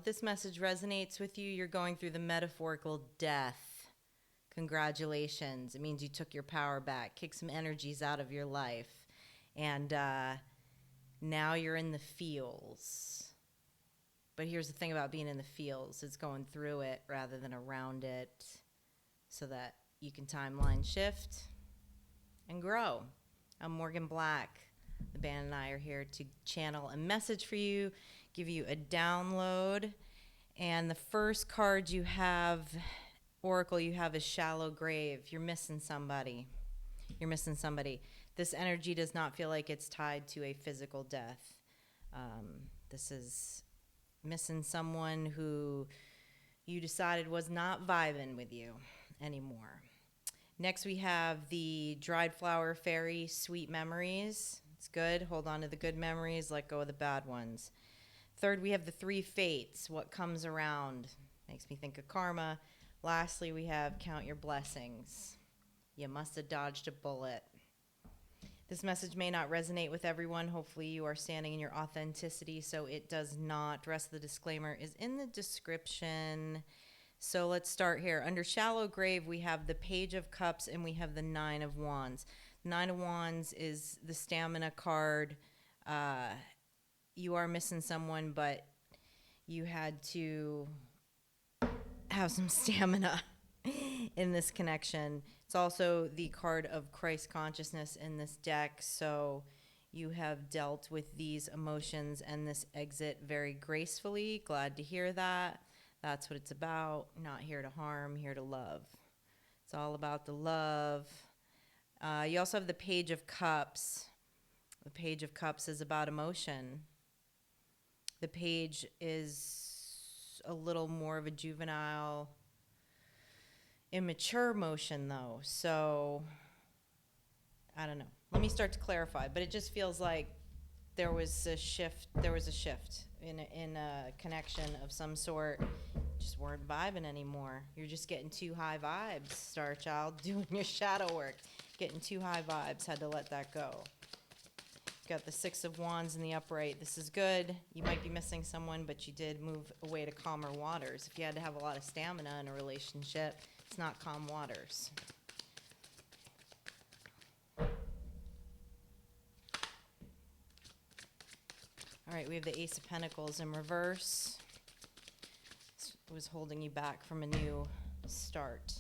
If this message resonates with you, you're going through the metaphorical death. Congratulations. It means you took your power back, kicked some energies out of your life, and now you're in the feels. But here's the thing about being in the feels, it's going through it rather than around it so that you can timeline shift and grow. I'm Morgan Black. The band and I are here to channel a message for you, give you a download. And the first card you have, Oracle, you have is Shallow Grave. You're missing somebody. You're missing somebody. This energy does not feel like it's tied to a physical death. This is missing someone who you decided was not vibing with you anymore. Next, we have the Dried Flower Fairy, Sweet Memories. It's good. Hold on to the good memories. Let go of the bad ones. Third, we have the Three Fates. What comes around makes me think of karma. Lastly, we have Count Your Blessings. You must have dodged a bullet. This message may not resonate with everyone. Hopefully you are standing in your authenticity, so it does not. The rest of the disclaimer is in the description. So let's start here. Under Shallow Grave, we have the Page of Cups and we have the Nine of Wands. Nine of Wands is the stamina card. You are missing someone, but you had to have some stamina in this connection. It's also the card of Christ consciousness in this deck, so you have dealt with these emotions and this exit very gracefully. Glad to hear that. That's what it's about. Not here to harm, here to love. It's all about the love. You also have the Page of Cups. The Page of Cups is about emotion. The page is a little more of a juvenile, immature motion, though. So, I don't know. Let me start to clarify. But it just feels like there was a shift. There was a shift in a connection of some sort. Just weren't vibing anymore. You're just getting too high vibes, Star Child, doing your shadow work. Getting too high vibes. Had to let that go. Got the Six of Wands in the upright. This is good. You might be missing someone, but you did move away to calmer waters. If you had to have a lot of stamina in a relationship, it's not calm waters. All right, we have the Ace of Pentacles in reverse. It was holding you back from a new start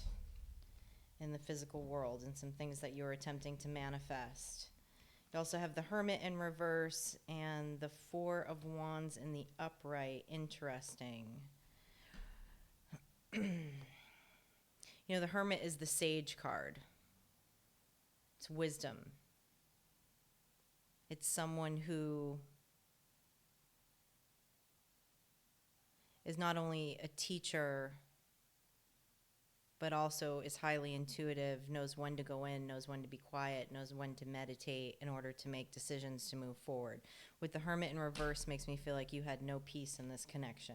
in the physical world and some things that you're attempting to manifest. You also have the Hermit in reverse and the Four of Wands in the upright. Interesting. You know, the Hermit is the Sage card. It's wisdom. It's someone who is not only a teacher, but also is highly intuitive, knows when to go in, knows when to be quiet, knows when to meditate in order to make decisions to move forward. With the Hermit in reverse makes me feel like you had no peace in this connection.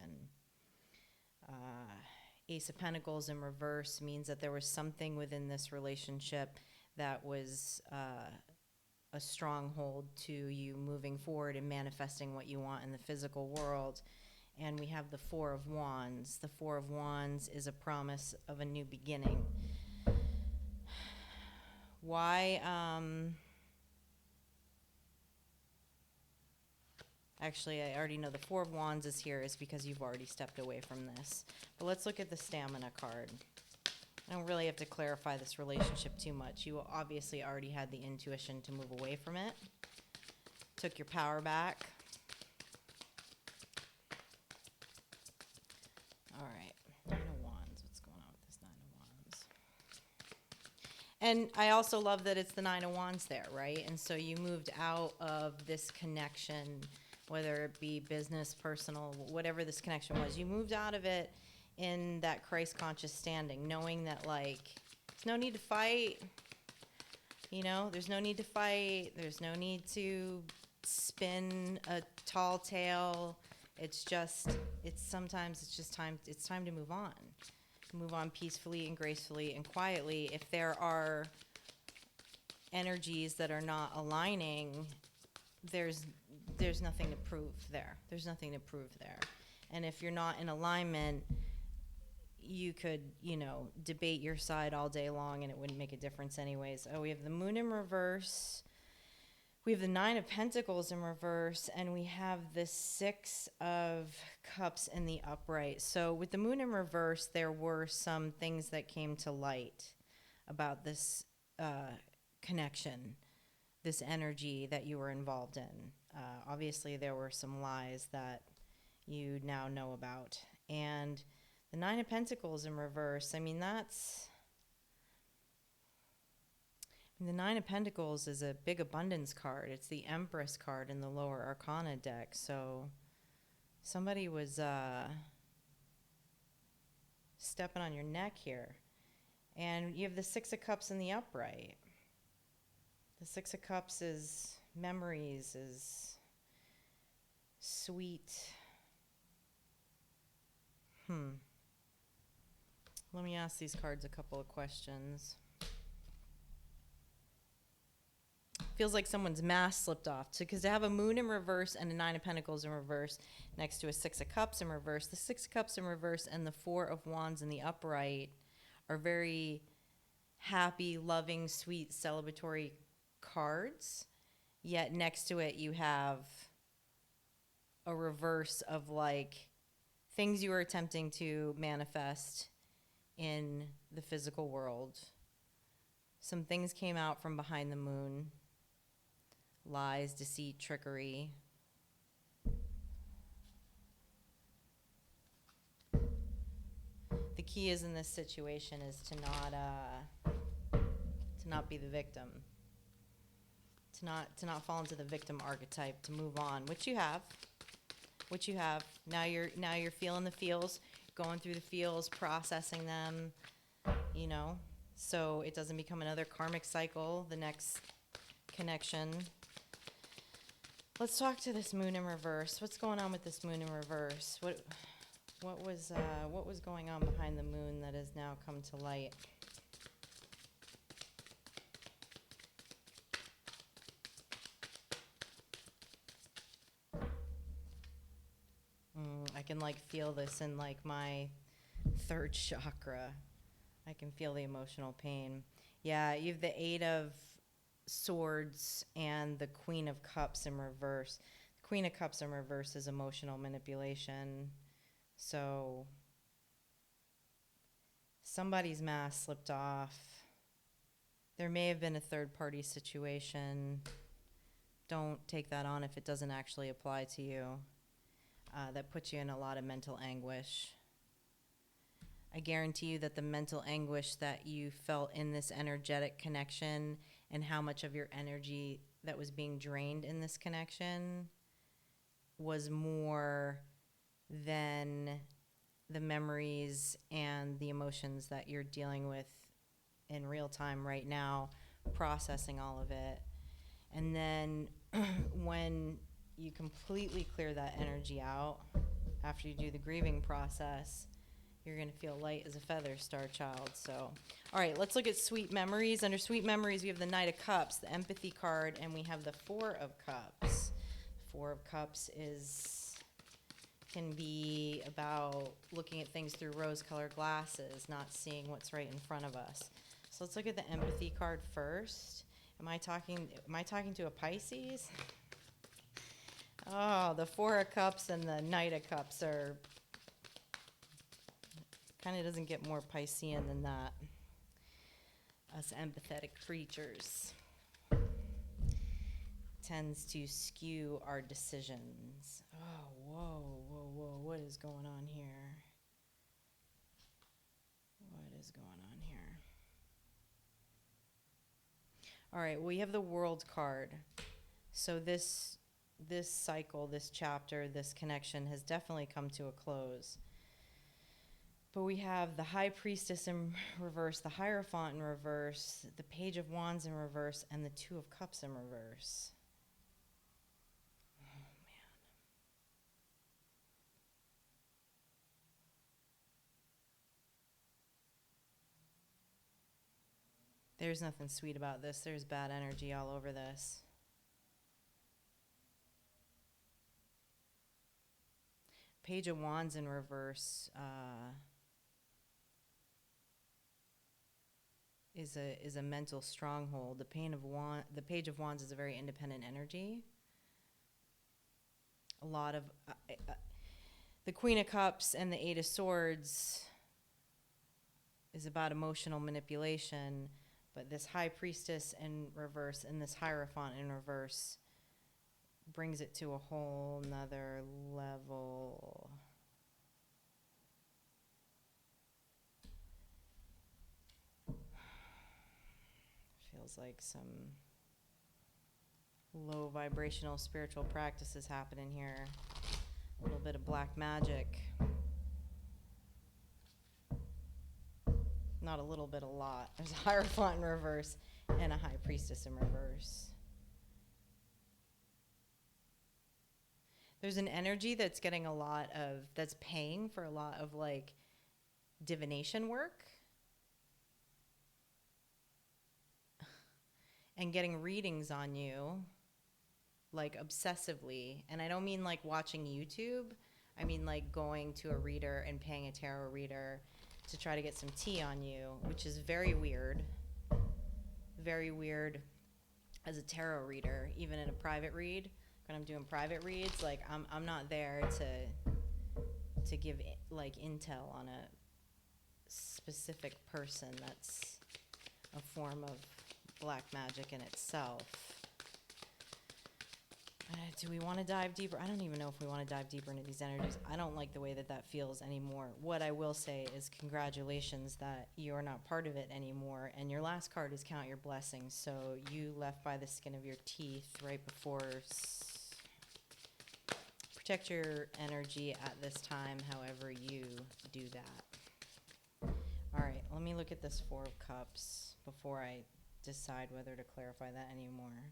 Ace of Pentacles in reverse means that there was something within this relationship that was a stronghold to you moving forward and manifesting what you want in the physical world. And we have the Four of Wands. The Four of Wands is a promise of a new beginning. Why? Actually, I already know the Four of Wands is here is because you've already stepped away from this. But let's look at the Stamina card. I don't really have to clarify this relationship too much. You obviously already had the intuition to move away from it. Took your power back. All right, Nine of Wands. What's going on with this Nine of Wands? And I also love that it's the Nine of Wands there, right? And so you moved out of this connection, whether it be business, personal, whatever this connection was. You moved out of it in that Christ-conscious standing, knowing that, like, there's no need to fight. You know, there's no need to fight. There's no need to spin a tall tale. It's time to move on. Move on peacefully and gracefully and quietly. If there are energies that are not aligning, there's nothing to prove there. There's nothing to prove there. And if you're not in alignment, you could, debate your side all day long and it wouldn't make a difference anyways. Oh, we have the Moon in reverse. We have the Nine of Pentacles in reverse, and we have the Six of Cups in the upright. So with the Moon in reverse, there were some things that came to light about this connection, this energy that you were involved in. Obviously, there were some lies that you now know about. And the Nine of Pentacles in reverse, the Nine of Pentacles is a big abundance card. It's the Empress card in the lower Arcana deck. So somebody was stepping on your neck here. And you have the Six of Cups in the upright. The Six of Cups is memories, is sweet. Let me ask these cards a couple of questions. Feels like someone's mask slipped off. Because to have a Moon in reverse and a Nine of Pentacles in reverse next to a Six of Cups in reverse, the Six of Cups in reverse and the Four of Wands in the upright are very happy, loving, sweet, celebratory cards. Yet next to it you have a reverse of like things you were attempting to manifest in the physical world. Some things came out from behind the moon. Lies, deceit, trickery. The key is in this situation is to not be the victim. To not fall into the victim archetype, to move on, which you have. Now you're feeling the feels, going through the feels, processing them, so it doesn't become another karmic cycle, the next connection. Let's talk to this Moon in reverse. What's going on with this Moon in reverse? What was going on behind the moon that has now come to light? I can feel this in my third chakra. I can feel the emotional pain. Yeah, you have the Eight of Swords and the Queen of Cups in reverse. The Queen of Cups in reverse is emotional manipulation. So somebody's mask slipped off. There may have been a third-party situation. Don't take that on if it doesn't actually apply to you. That puts you in a lot of mental anguish. I guarantee you that the mental anguish that you felt in this energetic connection and how much of your energy that was being drained in this connection was more than the memories and the emotions that you're dealing with in real time right now, processing all of it. And then when you completely clear that energy out after you do the grieving process, you're going to feel light as a feather, Star Child. So, all right, let's look at sweet memories. Under sweet memories, we have the Knight of Cups, the empathy card, and we have the Four of Cups. Four of Cups can be about looking at things through rose-colored glasses, not seeing what's right in front of us. So let's look at the empathy card first. Am I talking to a Pisces? Oh, the Four of Cups and the Knight of Cups are kind of doesn't get more Piscean than that. Us empathetic creatures tends to skew our decisions. Oh, whoa, what is going on here? What is going on here? All right, we have the World card. So this cycle, this chapter, this connection has definitely come to a close. But we have the High Priestess in reverse, the Hierophant in reverse, the Page of Wands in reverse, and the Two of Cups in reverse. Oh, man. There's nothing sweet about this. There's bad energy all over this. Page of Wands in reverse is a mental stronghold. The Page of Wands is a very independent energy. A lot of the Queen of Cups and the Eight of Swords is about emotional manipulation, but this High Priestess in reverse and this Hierophant in reverse brings it to a whole nother level. Feels like some low vibrational spiritual practices happening here. A little bit of black magic. Not a little bit, a lot. There's a Hierophant in reverse and a High Priestess in reverse. There's an energy that's getting that's paying for a lot of like divination work and getting readings on you like obsessively. And I don't mean like watching YouTube. I mean like going to a reader and paying a tarot reader to try to get some tea on you, which is very weird. Very weird as a tarot reader, even in a private read. When I'm doing private reads, like I'm not there to give like intel on a specific person. That's a form of black magic in itself. Do we want to dive deeper? I don't even know if we want to dive deeper into these energies. I don't like the way that feels anymore. What I will say is congratulations that you're not part of it anymore. And your last card is Count Your Blessings. So you left by the skin of your teeth right before. Protect your energy at this time, however you do that. All right, let me look at this Four of Cups before I decide whether to clarify that anymore.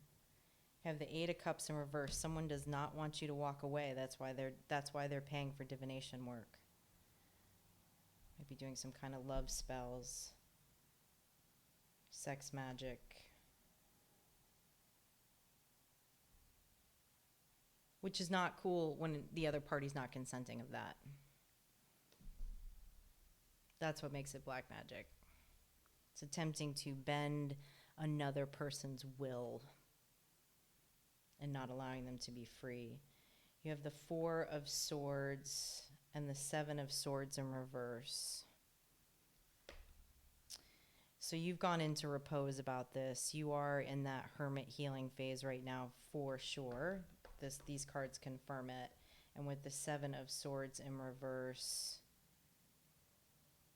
You have the Eight of Cups in reverse. Someone does not want you to walk away. That's why they're paying for divination work. Might be doing some kind of love spells, sex magic. Which is not cool when the other party's not consenting of that. That's what makes it black magic. It's attempting to bend another person's will and not allowing them to be free. You have the Four of Swords and the Seven of Swords in reverse. So you've gone into repose about this. You are in that hermit healing phase right now for sure. These cards confirm it. And with the Seven of Swords in reverse,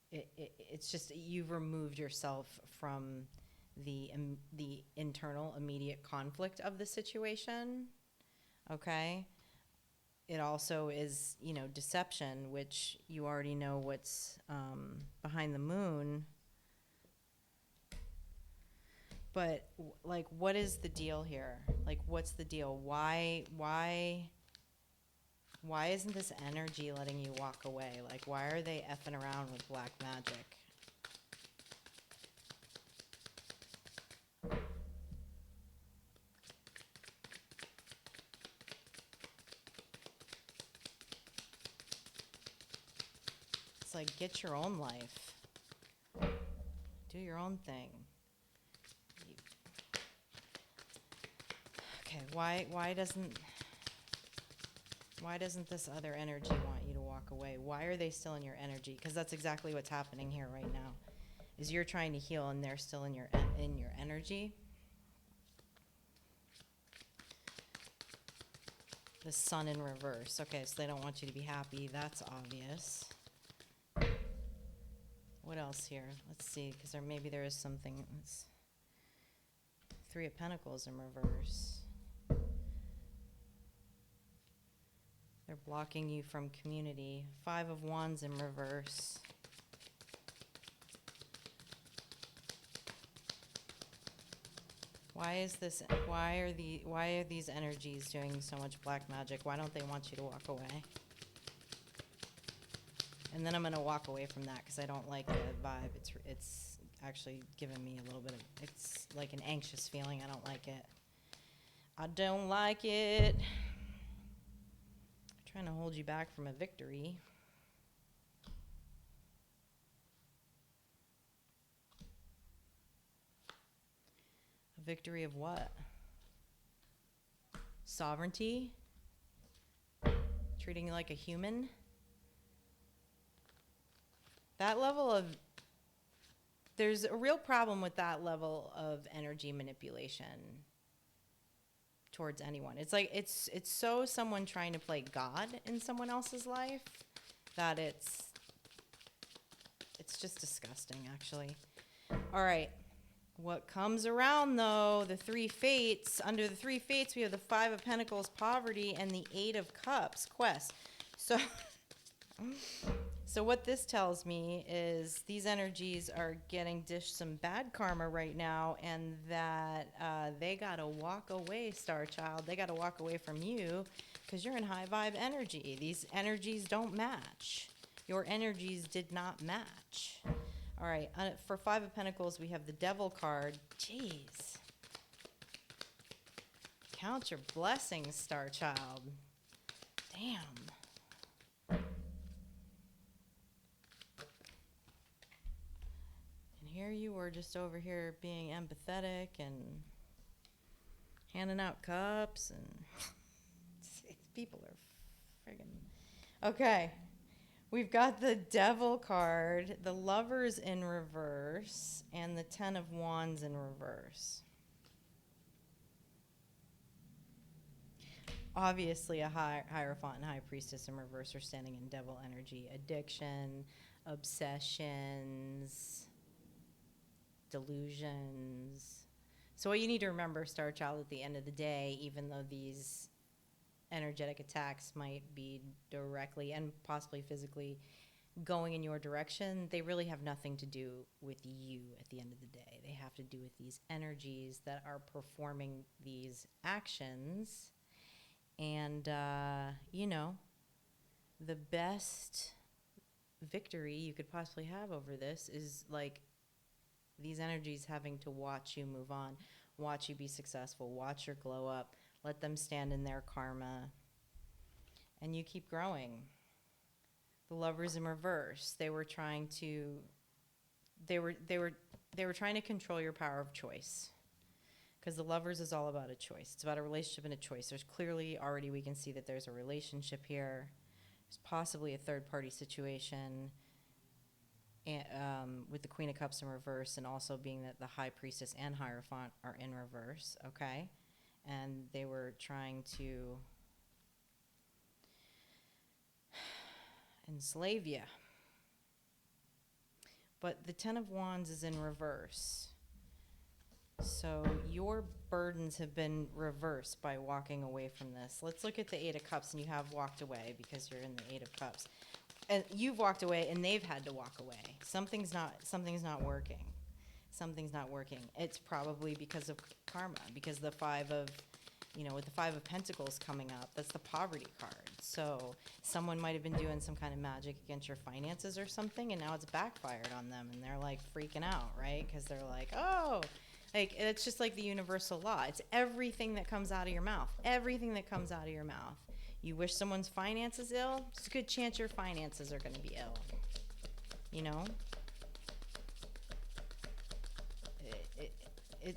it's just you've removed yourself from the internal immediate conflict of the situation. Okay? It also is, deception, which you already know what's behind the moon. But like, what is the deal here? Like, what's the deal? Why isn't this energy letting you walk away? Like, why are they effing around with black magic? It's like, get your own life. Do your own thing. Okay, why doesn't this other energy want you to walk away? Why are they still in your energy? Because that's exactly what's happening here right now. Is you're trying to heal and they're still in your energy. The Sun in reverse. Okay, so they don't want you to be happy. That's obvious. What else here? Let's see, because maybe there is something. Three of Pentacles in reverse. They're blocking you from community. Five of Wands in reverse. Why are these energies doing so much black magic? Why don't they want you to walk away? And then I'm going to walk away from that because I don't like the vibe. It's actually giving me a little bit of, it's like an anxious feeling. I don't like it. Trying to hold you back from a victory. A victory of what? Sovereignty? Treating you like a human? That level of... There's a real problem with that level of energy manipulation towards anyone. It's like it's so someone trying to play God in someone else's life that it's just disgusting, actually. All right. What comes around, though, the three fates. Under the three fates, we have the Five of Pentacles, poverty, and the Eight of Cups, quest. So what this tells me is these energies are getting dished some bad karma right now, and that they got to walk away, Star Child. They got to walk away from you because you're in high vibe energy. These energies don't match. Your energies did not match. All right, for Five of Pentacles, we have the Devil card. Jeez. Count your blessings, Star Child. Damn. Here you were just over here being empathetic and handing out cups and people are friggin'. Okay. We've got the Devil card, the Lovers in reverse, and the Ten of Wands in reverse. Obviously, a Hierophant and High Priestess in reverse are standing in devil energy. Addiction, obsessions, delusions. So what you need to remember, Star Child, at the end of the day, even though these energetic attacks might be directly and possibly physically going in your direction, they really have nothing to do with you at the end of the day. They have to do with these energies that are performing these actions. And, you know, the best victory you could possibly have over this is like these energies having to watch you move on, watch you be successful, watch your glow up, let them stand in their karma, and you keep growing. The Lovers in reverse, they were trying to control your power of choice. Because the Lovers is all about a choice. It's about a relationship and a choice. There's clearly already, we can see that there's a relationship here. There's possibly a third-party situation with the Queen of Cups in reverse, and also being that the High Priestess and Hierophant are in reverse, okay? And they were trying to enslave you. But the Ten of Wands is in reverse. So your burdens have been reversed by walking away from this. Let's look at the Eight of Cups, and you have walked away because you're in the Eight of Cups. And you've walked away, and they've had to walk away. Something's not working. Something's not working. It's probably because of karma, because the Five of, with the Five of Pentacles coming up, that's the poverty card. So someone might have been doing some kind of magic against your finances or something, and now it's backfired on them, and they're like freaking out, right? Because they're like, oh, like it's just like the universal law. It's everything that comes out of your mouth. Everything that comes out of your mouth. You wish someone's finances ill, it's a good chance your finances are going to be ill. You know?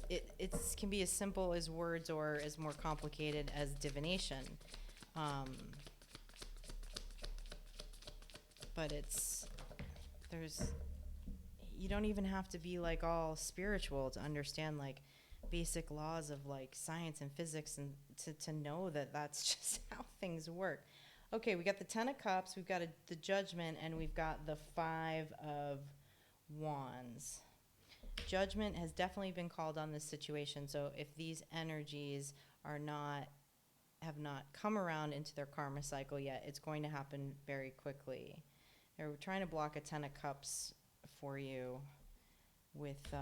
It can be as simple as words or as more complicated as divination. But you don't even have to be like all spiritual to understand like basic laws of like science and physics and to know that that's just how things work. Okay, we got the Ten of Cups, we've got the Judgment, and we've got the Five of Wands. Judgment has definitely been called on this situation, so if these energies have not come around into their karma cycle yet, it's going to happen very quickly. They're trying to block a Ten of Cups for you with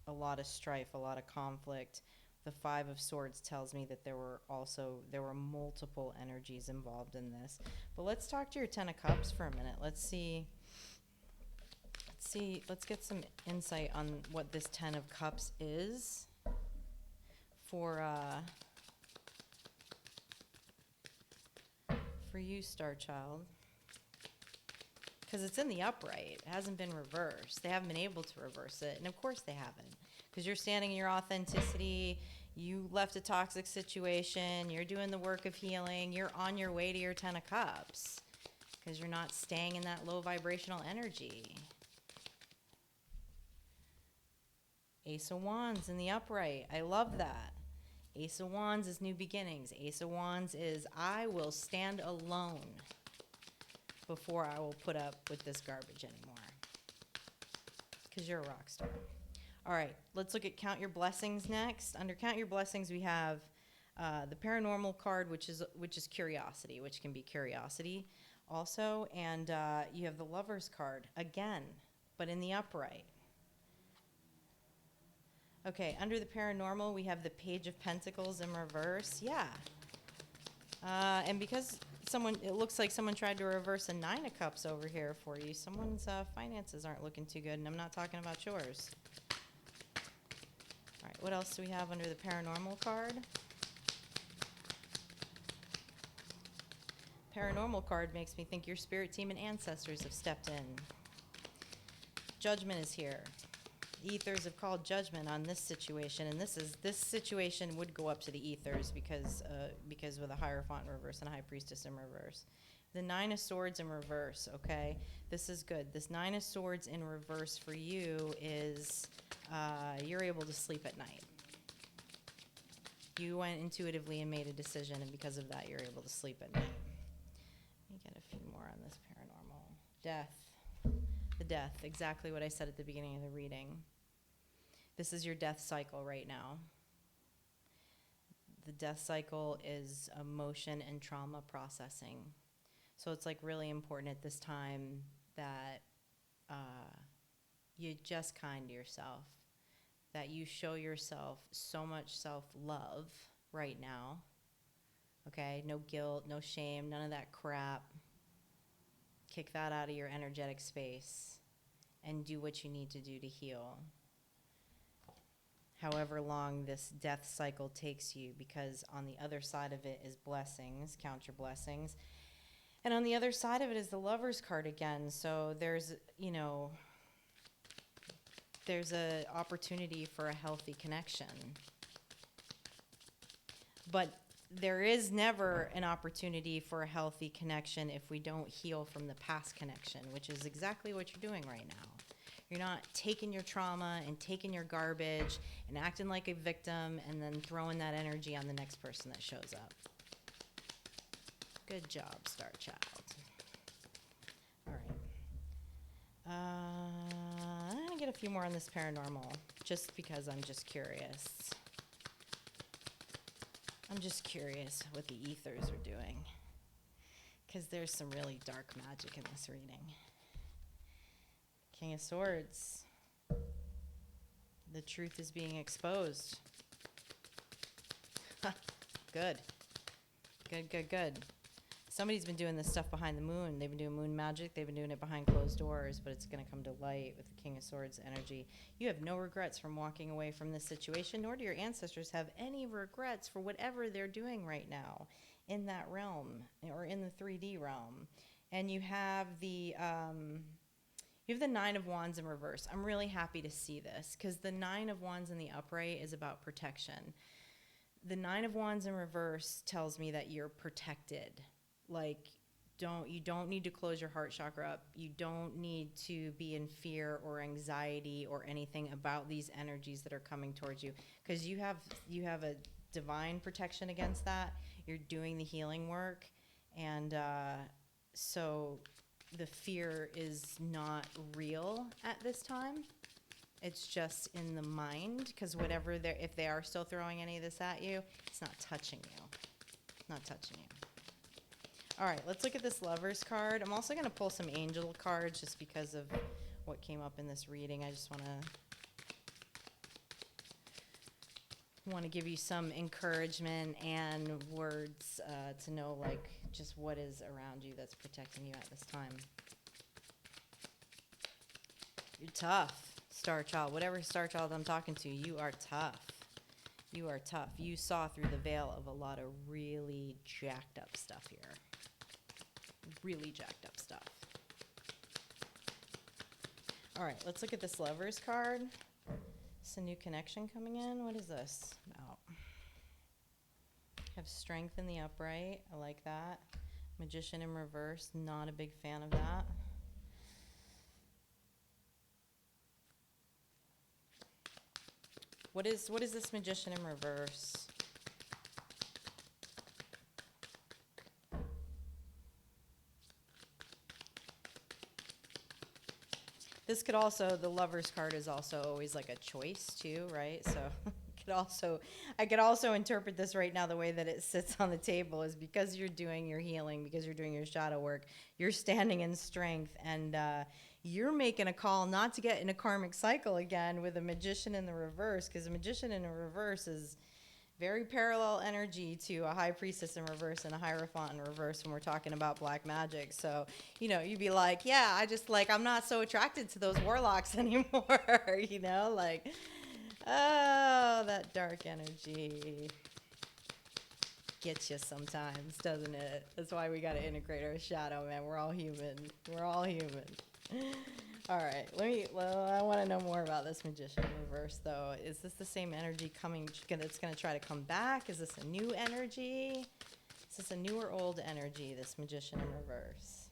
a lot of strife, a lot of conflict. The Five of Swords tells me that there were multiple energies involved in this. But let's talk to your Ten of Cups for a minute. Let's get some insight on what this Ten of Cups is for for you, Star Child. Because it's in the upright. It hasn't been reversed. They haven't been able to reverse it. And of course they haven't. Because you're standing in your authenticity. You left a toxic situation. You're doing the work of healing. You're on your way to your 10 of Cups. Because you're not staying in that low vibrational energy. Ace of Wands in the upright. I love that. Ace of Wands is new beginnings. Ace of Wands is I will stand alone before I will put up with this garbage anymore. Because you're a rock star. All right, let's look at Count Your Blessings next. Under Count Your Blessings, we have the Paranormal card, which is Curiosity, which can be Curiosity also. And you have the Lovers card, again, but in the upright. Okay, under the Paranormal, we have the Page of Pentacles in reverse. Yeah. And because it looks like someone tried to reverse a 9 of Cups over here for you. Someone's finances aren't looking too good, and I'm not talking about yours. All right, what else do we have under the Paranormal card? Paranormal card makes me think your spirit team and ancestors have stepped in. Judgment is here. The ethers have called judgment on this situation, and this situation would go up to the ethers because with a Hierophant in reverse and a High Priestess in reverse. The 9 of Swords in reverse, okay? This is good. This 9 of Swords in reverse for you is you're able to sleep at night. You went intuitively and made a decision, and because of that, you're able to sleep at night. Let me get a few more on this Paranormal. Death. The Death, exactly what I said at the beginning of the reading. This is your death cycle right now. The death cycle is emotion and trauma processing. So it's like really important at this time that you just kind to yourself, that you show yourself so much self-love right now. Okay, no guilt, no shame, none of that crap. Kick that out of your energetic space and do what you need to do to heal. However long this death cycle takes you, because on the other side of it is blessings, count your blessings. And on the other side of it is the Lovers card again. So there's an opportunity for a healthy connection. But there is never an opportunity for a healthy connection if we don't heal from the past connection, which is exactly what you're doing right now. You're not taking your trauma and taking your garbage and acting like a victim and then throwing that energy on the next person that shows up. Good job, Star Child. All right. I'm going to get a few more on this Paranormal just because I'm just curious. I'm just curious what the ethers are doing, because there's some really dark magic in this reading. King of Swords. The truth is being exposed. Good. Good, good, good. Somebody's been doing this stuff behind the moon. They've been doing moon magic. They've been doing it behind closed doors, but it's going to come to light with the King of Swords energy. You have no regrets from walking away from this situation, nor do your ancestors have any regrets for whatever they're doing right now in that realm or in the 3D realm. And you have the 9 of Wands in reverse. I'm really happy to see this because the 9 of Wands in the upright is about protection. The 9 of Wands in reverse tells me that you're protected. Like, you don't need to close your heart chakra up. You don't need to be in fear or anxiety or anything about these energies that are coming towards you, because you have a divine protection against that. You're doing the healing work, and so the fear is not real at this time. It's just in the mind, because if they are still throwing any of this at you, it's not touching you. Not touching you. All right, let's look at this Lovers card. I'm also going to pull some Angel cards just because of what came up in this reading. I just want to give you some encouragement and words to know, like, just what is around you that's protecting you at this time. You're tough, Star Child. Whatever Star Child I'm talking to, you are tough. You are tough. You saw through the veil of a lot of really jacked up stuff here. really jacked up stuff. All right, let's look at this Lovers card. It's a new connection coming in. What is this about? Have strength in the upright. I like that. Magician in reverse. Not a big fan of that. What is this Magician in reverse? This could also, the Lovers card is also always like a choice too, right? So I could also interpret this right now the way that it sits on the table is because you're doing your healing, because you're doing your shadow work, you're standing in strength, and you're making a call not to get in a karmic cycle again with a Magician in the reverse, because a Magician in a reverse is very parallel energy to a High Priestess in reverse and a Hierophant in reverse when we're talking about black magic. So, you know, you'd be like, yeah, I'm not so attracted to those warlocks anymore, you know, like, oh, that dark energy gets you sometimes, doesn't it? That's why we got to integrate our shadow, man. We're all human. We're all human. All right, I want to know more about this Magician in reverse, though. Is this the same energy that's going to try to come back? Is this a new energy? Is this a new or old energy, this Magician in reverse?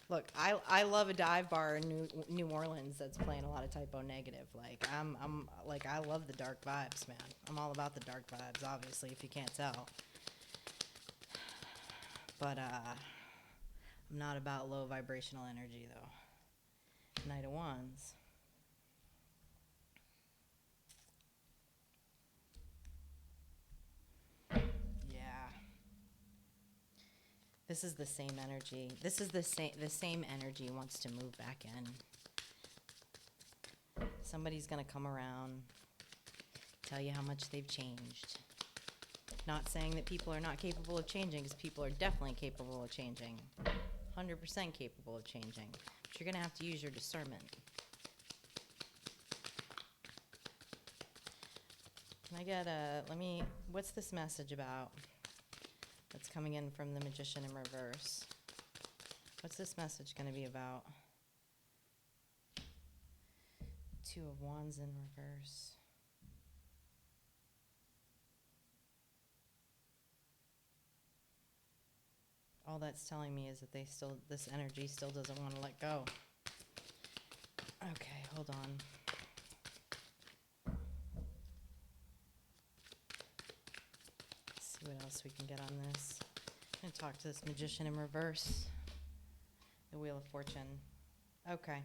Look, I love a dive bar in New Orleans that's playing a lot of typo negative. Like, I love the dark vibes, man. I'm all about the dark vibes, obviously, if you can't tell. But I'm not about low vibrational energy, though. Knight of Wands. Yeah. This is the same energy. This is the same energy wants to move back in. Somebody's going to come around, tell you how much they've changed. Not saying that people are not capable of changing, because people are definitely capable of changing. 100% capable of changing. But you're going to have to use your discernment. Can I get what's this message about that's coming in from the Magician in reverse? What's this message going to be about? Two of Wands in reverse. All that's telling me is that this energy still doesn't want to let go. Okay, hold on. Let's see what else we can get on this. I'm going to talk to this Magician in reverse. The Wheel of Fortune. Okay.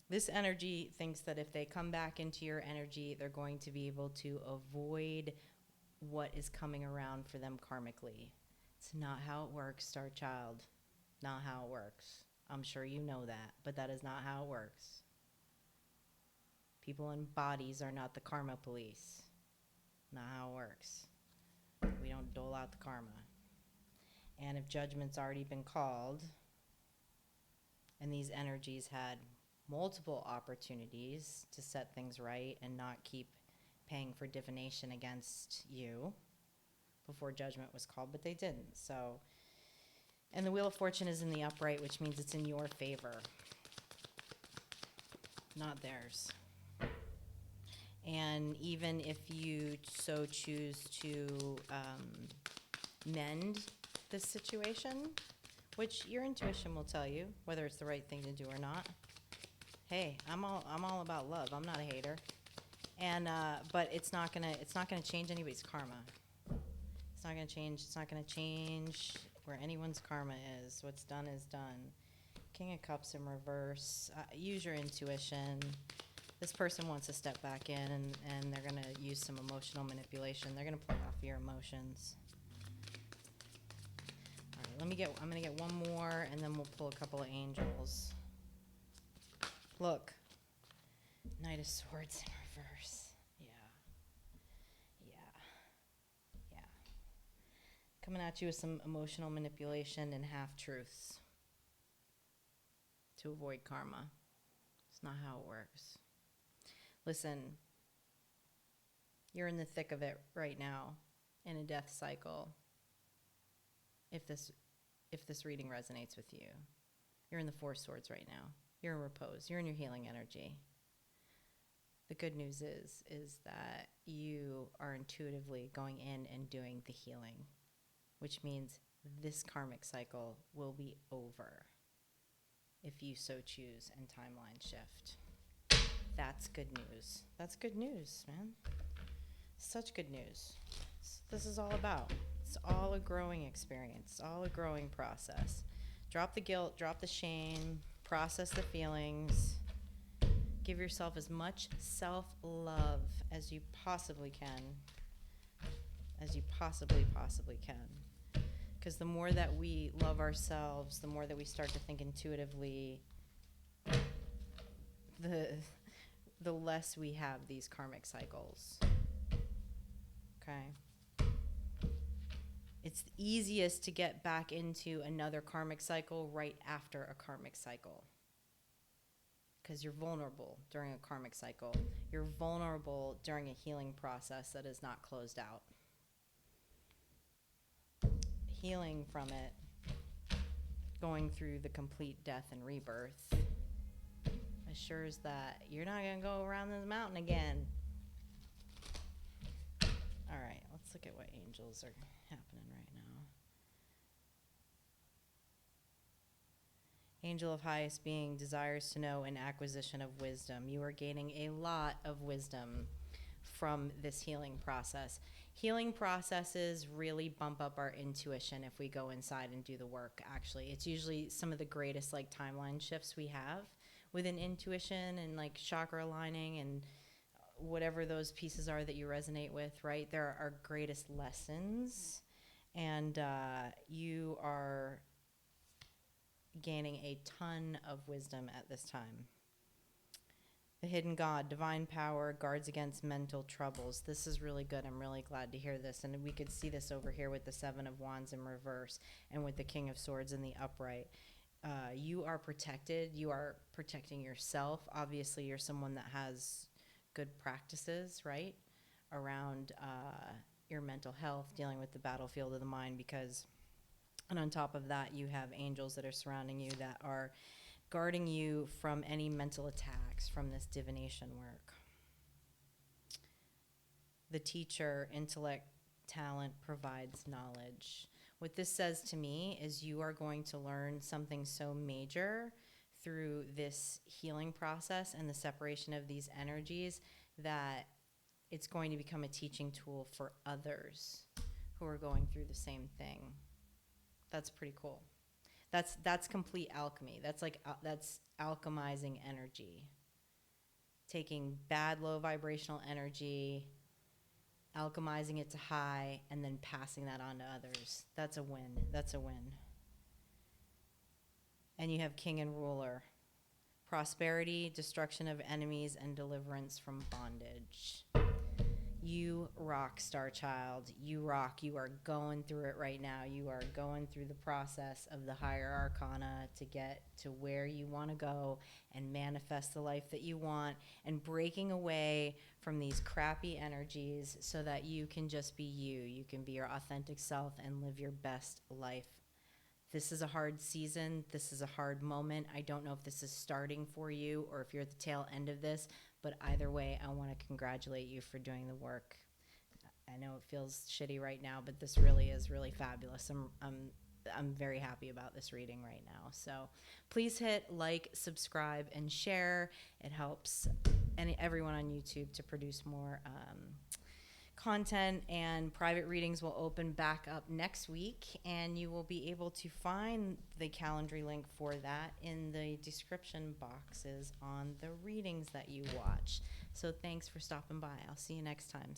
This energy thinks that if they come back into your energy, they're going to be able to avoid what is coming around for them karmically. It's not how it works, Star Child. Not how it works. I'm sure you know that, but that is not how it works. People in bodies are not the karma police. Not how it works. We don't dole out the karma. And if judgment's already been called, and these energies had multiple opportunities to set things right and not keep paying for divination against you before judgment was called, but they didn't. So, and the Wheel of Fortune is in the upright, which means it's in your favor, not theirs. And even if you so choose to mend this situation, which your intuition will tell you whether it's the right thing to do or not. Hey, I'm all about love. I'm not a hater, and but it's not gonna change anybody's karma. It's not gonna change where anyone's karma is. What's done is done. King of Cups in reverse. Use your intuition. This person wants to step back in, and they're gonna use some emotional manipulation. They're gonna play off your emotions. All right, I'm gonna get one more, and then we'll pull a couple of angels. Look, Knight of Swords in reverse. Yeah. Coming at you with some emotional manipulation and half-truths to avoid karma. It's not how it works. Listen, You're in the thick of it right now in a death cycle. If this reading resonates with you, you're in the Four Swords right now. You're in repose. You're in your healing energy. The good news is that you are intuitively going in and doing the healing, which means this karmic cycle will be over if you so choose and timeline shift. That's good news. That's good news, man. Such good news. This is all about. It's all a growing experience. It's all a growing process. Drop the guilt, drop the shame, process the feelings. Give yourself as much self-love as you possibly can. As you possibly can. Because the more that we love ourselves, the more that we start to think intuitively, the less we have these karmic cycles. Okay? It's easiest to get back into another karmic cycle right after a karmic cycle. Because you're vulnerable during a karmic cycle. You're vulnerable during a healing process that is not closed out. Healing from it, going through the complete death and rebirth, assures that you're not going to go around this mountain again. All right, let's look at what angels are happening right now. Angel of highest being desires to know an acquisition of wisdom. You are gaining a lot of wisdom from this healing process. Healing processes really bump up our intuition if we go inside and do the work, actually. It's usually some of the greatest like timeline shifts we have within intuition and like chakra aligning and whatever those pieces are that you resonate with, right? They're our greatest lessons. And you are gaining a ton of wisdom at this time. The hidden God, divine power, guards against mental troubles. This is really good. I'm really glad to hear this. And we could see this over here with the Seven of Wands in reverse and with the King of Swords in the upright. You are protected. You are protecting yourself. Obviously, you're someone that has good practices, right, around your mental health, dealing with the battlefield of the mind, and on top of that, you have angels that are surrounding you that are guarding you from any mental attacks from this divination work. The teacher, intellect, talent provides knowledge. What this says to me is you are going to learn something so major through this healing process and the separation of these energies that it's going to become a teaching tool for others who are going through the same thing. That's pretty cool. That's complete alchemy. That's alchemizing energy. Taking bad, low vibrational energy, alchemizing it to high, and then passing that on to others. That's a win. That's a win. And you have king and ruler. Prosperity, destruction of enemies, and deliverance from bondage. You rock, star child. You rock. You are going through it right now. You are going through the process of the higher arcana to get to where you want to go and manifest the life that you want, and breaking away from these crappy energies so that you can just be you. You can be your authentic self and live your best life. This is a hard season. This is a hard moment. I don't know if this is starting for you or if you're at the tail end of this, but either way, I want to congratulate you for doing the work. I know it feels shitty right now, but this really is really fabulous. I'm very happy about this reading right now. So please hit like, subscribe, and share. It helps everyone on YouTube to produce more content, and private readings will open back up next week, and you will be able to find the Calendly link for that in the description boxes on the readings that you watch. So thanks for stopping by. I'll see you next time.